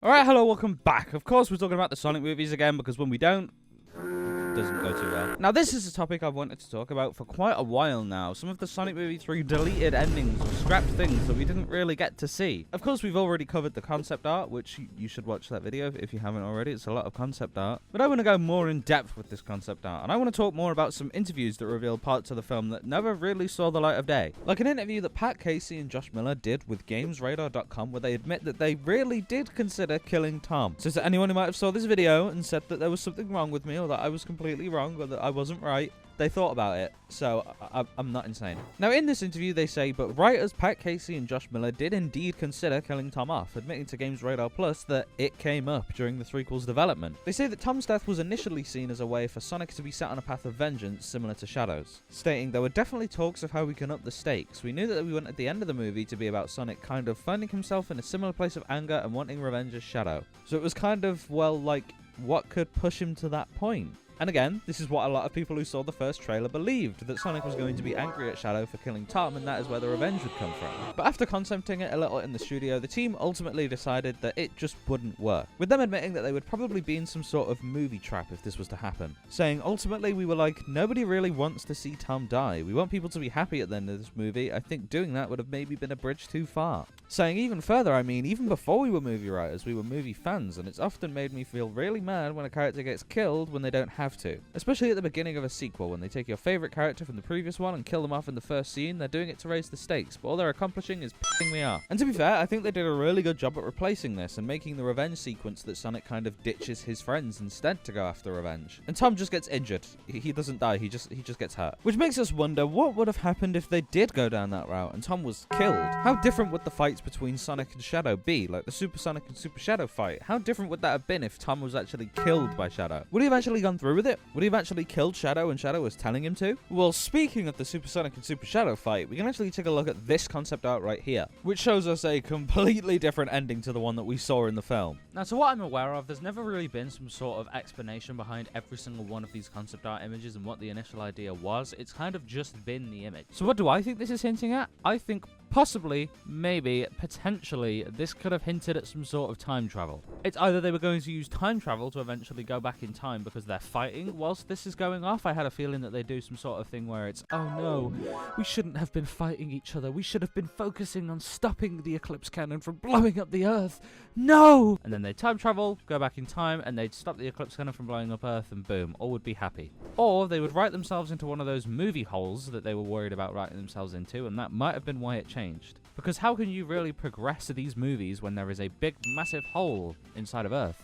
Alright, hello, welcome back. Of course, we're talking about the Sonic movies again, because when we don't, it doesn't go too well. Now, this is a topic I've wanted to talk about for quite a while now. Some of the Sonic Movie 3 deleted endings or scrapped things that we didn't really get to see. Of course, we've already covered the concept art, which you should watch that video if you haven't already. It's a lot of concept art. But I want to go more in depth with this concept art, and I want to talk more about some interviews that reveal parts of the film that never really saw the light of day. Like an interview that Pat Casey and Josh Miller did with GamesRadar.com, where they admit that they really did consider killing Tom. So to anyone who might have saw this video and said that there was something wrong with me, or that I was completely wrong, or that I wasn't right, they thought about it, so I'm not insane. Now, in this interview, they say, but writers Pat Casey and Josh Miller did indeed consider killing Tom off, admitting to Games Radar Plus that it came up during the threequel's development. They say that Tom's death was initially seen as a way for Sonic to be set on a path of vengeance similar to Shadow's, stating there were definitely talks of how we can up the stakes. We knew that we wanted the end of the movie to be about Sonic kind of finding himself in a similar place of anger and wanting revenge as Shadow. So it was kind of, well, like, what could push him to that point? And again, this is what a lot of people who saw the first trailer believed, that Sonic was going to be angry at Shadow for killing Tom, and that is where the revenge would come from. But after concepting it a little in the studio, the team ultimately decided that it just wouldn't work, with them admitting that they would probably be in some sort of movie trap if this was to happen. Saying, ultimately, we were like, nobody really wants to see Tom die. We want people to be happy at the end of this movie. I think doing that would have maybe been a bridge too far. Saying even further, I mean, even before we were movie writers, we were movie fans, and it's often made me feel really mad when a character gets killed when they don't have to. Especially at the beginning of a sequel, when they take your favorite character from the previous one and kill them off in the first scene. They're doing it to raise the stakes, but all they're accomplishing is pissing me off. And to be fair, I think they did a really good job at replacing this and making the revenge sequence that Sonic kind of ditches his friends instead to go after revenge. And Tom just gets injured. He doesn't die, he just gets hurt. Which makes us wonder what would have happened if they did go down that route and Tom was killed. How different would the fights between Sonic and Shadow be? Like the Super Sonic and Super Shadow fight. How different would that have been if Tom was actually killed by Shadow? Would he have actually gone through with it? Would he have actually killed Shadow and Shadow was telling him to? Well, speaking of the Super Sonic and Super Shadow fight, we can actually take a look at this concept art right here, which shows us a completely different ending to the one that we saw in the film. Now, to what I'm aware of, there's never really been some sort of explanation behind every single one of these concept art images and what the initial idea was. It's kind of just been the image. So what do I think this is hinting at? I think possibly, maybe, potentially, this could have hinted at some sort of time travel. It's either they were going to use time travel to eventually go back in time because they're fighting whilst this is going off. I had a feeling that they do some sort of thing where it's, oh no, we shouldn't have been fighting each other. We should have been focusing on stopping the Eclipse Cannon from blowing up the Earth. No! And then they'd time travel, go back in time, and they'd stop the Eclipse Cannon from blowing up Earth, and boom, all would be happy. Or they would write themselves into one of those movie holes that they were worried about writing themselves into, and that might have been why it changed. Because how can you really progress these movies when there is a big, massive hole inside of Earth?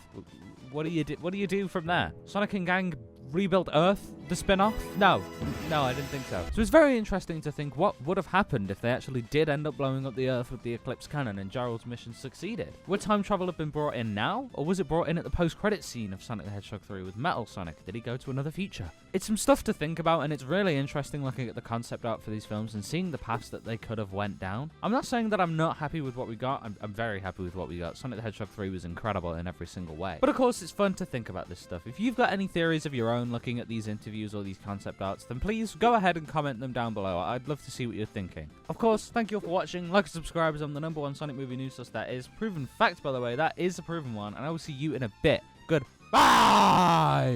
What do you do from there? Sonic and Gang rebuilt Earth, the spin-off? No, I didn't think so. So it's very interesting to think what would have happened if they actually did end up blowing up the Earth with the Eclipse Cannon and Gerald's mission succeeded. Would time travel have been brought in now, or was it brought in at the post-credit scene of Sonic the Hedgehog 3 with Metal Sonic? Did he go to another future? It's some stuff to think about, and it's really interesting looking at the concept art for these films and seeing the paths that they could have went down. I'm not saying that I'm not happy with what we got. I'm very happy with what we got. Sonic the Hedgehog 3 was incredible in every single way. But of course, it's fun to think about this stuff. If you've got any theories of your own looking at these interviews or these concept arts, then please go ahead and comment them down below. I'd love to see what you're thinking. Of course, thank you all for watching. Like and subscribe, as I'm the #1 Sonic movie news source. That is proven fact, by the way. That is a proven one, and I will see you in a bit. Goodbye!